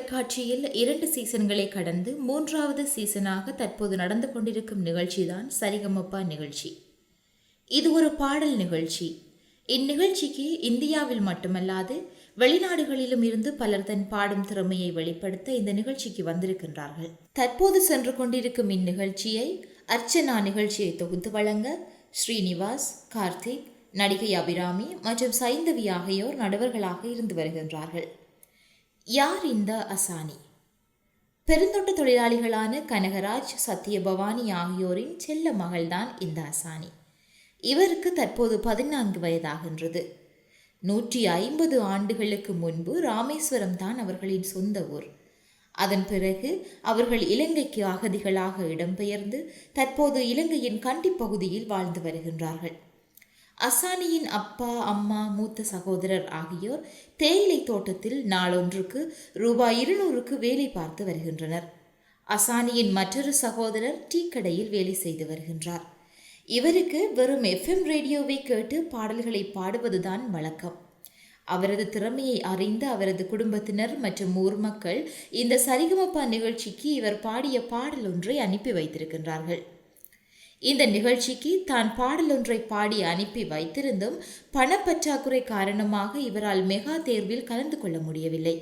தொலைக்காட்சியில் 2 சீசன்களை கடந்து 3வது சீசனாக தற்போது நடந்து கொண்டிருக்கும் நிகழ்ச்சிதான் சரிகமபா நிகழ்ச்சி. இது ஒரு பாடல் நிகழ்ச்சி. இந்நிகழ்ச்சிக்கு இந்தியாவில் மட்டுமல்லாது வெளிநாடுகளிலும் இருந்து பலர் தன் பாடும் திறமையை வெளிப்படுத்த இந்த நிகழ்ச்சிக்கு வந்திருக்கின்றார்கள். தற்போது சென்று கொண்டிருக்கும் இந்நிகழ்ச்சியை அர்ச்சனா நிகழ்ச்சியை தொகுத்து வழங்க ஸ்ரீனிவாஸ், கார்த்திக், நடிகை அபிராமி மற்றும் சைந்தவி ஆகியோர் நடுவர்களாக இருந்து வருகின்றார்கள். யார் இந்த அசானி? பெருந்தோட்ட தொழிலாளிகளான கனகராஜ், சத்யபவானி ஆகியோரின் செல்ல மகள்தான் இந்த அசானி. இவருக்கு தற்போது 14 வயதாகின்றது. 150 ஆண்டுகளுக்கு முன்பு ராமேஸ்வரம் தான் அவர்களின் சொந்த ஊர். அதன் பிறகு அவர்கள் இலங்கைக்கு அகதிகளாக இடம்பெயர்ந்து தற்போது இலங்கையின் கண்டி பகுதியில் வாழ்ந்து வருகின்றார்கள். அசானியின் அப்பா, அம்மா, மூத்த சகோதரர் ஆகியோர் தேயிலை தோட்டத்தில் நாளொன்றுக்கு ரூபாய் 200க்கு வேலை பார்த்து வருகின்றனர். அசானியின் மற்றொரு சகோதரர் டீ கடையில் வேலை செய்து வருகின்றார். இவருக்கு வெறும் FM ரேடியோவை கேட்டு பாடல்களை பாடுவதுதான் வழக்கம். அவரது திறமையை அறிந்த அவரது குடும்பத்தினர் மற்றும் ஊர் மக்கள் இந்த சரிகமபா நிகழ்ச்சிக்கு இவர் பாடிய பாடல் ஒன்றை அனுப்பி வைத்திருக்கின்றார்கள். இந்த நிகழ்ச்சிக்கு தான் பாடலொன்றை பாடி அனுப்பி வைத்திருந்தும் பணப்பற்றாக்குறை காரணமாக இவரால் மெகா தேர்வில் கலந்து கொள்ள முடியவில்லை.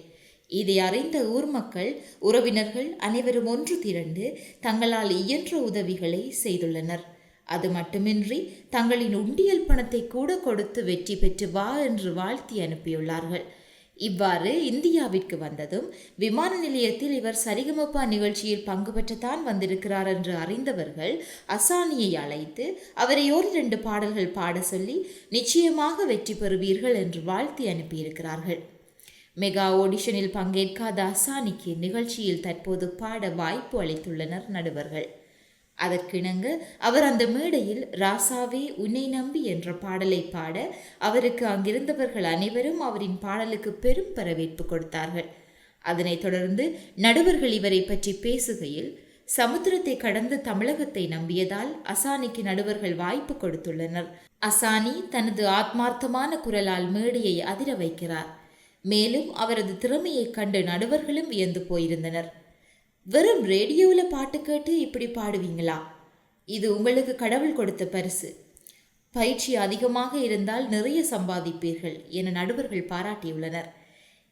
இதை அறிந்த ஊர் மக்கள், உறவினர்கள் அனைவரும் ஒன்று திரண்டு தங்களால் இயன்ற உதவிகளை செய்துள்ளனர். அது மட்டுமின்றி தங்களின் உண்டியல் பணத்தை கூட கொடுத்து வெற்றி பெற்று வா என்று வாழ்த்தி அனுப்பியுள்ளார்கள். இவ்வாறு இந்தியாவிற்கு வந்ததும் விமான நிலையத்தில் இவர் சரிகமபா நிகழ்ச்சியில் பங்கு பெற்றத்தான் வந்திருக்கிறார் என்று அறிந்தவர்கள் அசானியை அழைத்து அவரை 1-2 பாடல்கள் பாட சொல்லி நிச்சயமாக வெற்றி பெறுவீர்கள் என்று வாழ்த்தி அனுப்பியிருக்கிறார்கள். மெகா ஆடிஷனில் பங்கேற்காத அசானிக்கு நிகழ்ச்சியில் தற்போது பாட வாய்ப்பு அளித்துள்ளனர் நடுவர்கள். அதற்கிணங்க அவர் அந்த மேடையில் ராசாவே உன்னை நம்பி என்ற பாடலை பாட அவருக்கு அங்கிருந்தவர்கள் அனைவரும் அவரின் பாடலுக்கு பெரும் வரவேற்பு கொடுத்தார்கள். அதனைத் தொடர்ந்து நடுவர்கள் இவரை பற்றி பேசுகையில், சமுத்திரத்தை கடந்து தமிழகத்தை நம்பியதால் அசானிக்கு நடுவர்கள் வாய்ப்பு கொடுத்துள்ளனர். அசானி தனது ஆத்மார்த்தமான குரலால் மேடையை அதிர வைக்கிறார். மேலும் அவரது திறமையை கண்டு நடுவர்களும் வியந்து போயிருந்தனர். வெறும் ரேடியோவில் பாட்டு கேட்டு இப்படி பாடுவீங்களா? இது உங்களுக்கு கடவுள் கொடுத்த பரிசு. பயிற்சி அதிகமாக இருந்தால் நிறைய சம்பாதிப்பீர்கள் என நடுவர்கள் பாராட்டியுள்ளனர்.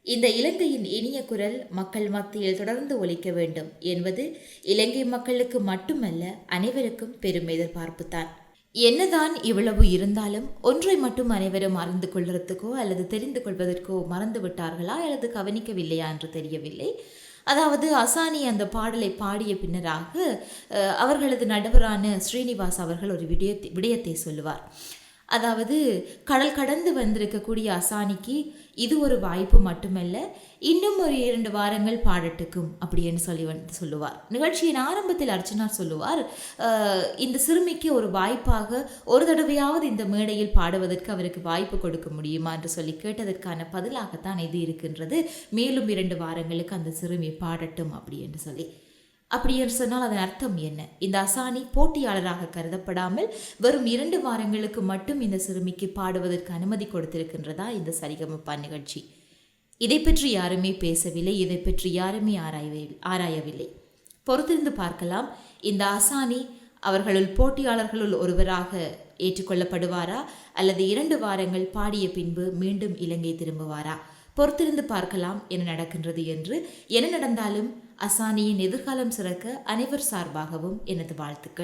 இந்த இலங்கையின் இனிய குரல் மக்கள் மத்தியில் தொடர்ந்து ஒலிக்க வேண்டும் என்பது இலங்கை மக்களுக்கு மட்டுமல்ல, அனைவருக்கும் பெரும் எதிர்பார்ப்புத்தான். என்னதான் இவ்வளவு இருந்தாலும் ஒன்றை மட்டும் அனைவரும் அறிந்து கொள்வதற்கோ அல்லது தெரிந்து கொள்வதற்கோ மறந்து விட்டார்களா அல்லது கவனிக்கவில்லையா என்று தெரியவில்லை. அதாவது அசானி அந்த பாடலை பாடிய பின்னராக அவர்களது நடுவரான ஸ்ரீனிவாஸ் அவர்கள் ஒரு விடயத்தை சொல்லுவார். அதாவது கடல் கடந்து வந்திருக்கக்கூடிய அசானிக்கு இது ஒரு வாய்ப்பு மட்டுமல்ல, இன்னும் ஒரு 2 வாரங்கள் பாடட்டுக்கும் அப்படின்னு சொல்லுவார். நிகழ்ச்சியின் ஆரம்பத்தில் அர்ச்சனா சொல்லுவார், இந்த சிறுமிக்கு ஒரு வாய்ப்பாக ஒரு தடவையாவது இந்த மேடையில் பாடுவதற்கு அவருக்கு வாய்ப்பு கொடுக்க முடியுமா என்று சொல்லி கேட்டதற்கான பதிலாகத்தான் இது இருக்கின்றது. மேலும் 2 வாரங்களுக்கு அந்த சிறுமி பாடட்டும் அப்படி என்று சொல்லி. அப்படி என்று சொன்னால் அதன் அர்த்தம் என்ன? இந்த அசானி போட்டியாளராக கருதப்படாமல் வெறும் 2 வாரங்களுக்கு மட்டும் இந்த சிறுமிக்கு பாடுவதற்கு அனுமதி கொடுத்திருக்கின்றதா இந்த சரிகமபா நிகழ்ச்சி? இதை பற்றி யாருமே பேசவில்லை, இதை பற்றி யாருமே ஆராயவில்லை. பொறுத்திருந்து பார்க்கலாம். இந்த அசானி அவர்களுள் போட்டியாளர்களுள் ஒருவராக ஏற்றுக்கொள்ளப்படுவாரா அல்லது 2 வாரங்கள் பாடிய பின்பு மீண்டும் இலங்கை திரும்புவாரா? பொறுத்திருந்து பார்க்கலாம் என்ன நடக்கின்றது என்று. என்ன நடந்தாலும் அசானியின் எதிர்காலம் சிறக்க அனைவர் சார்பாகவும் எனது வாழ்த்துக்கள்.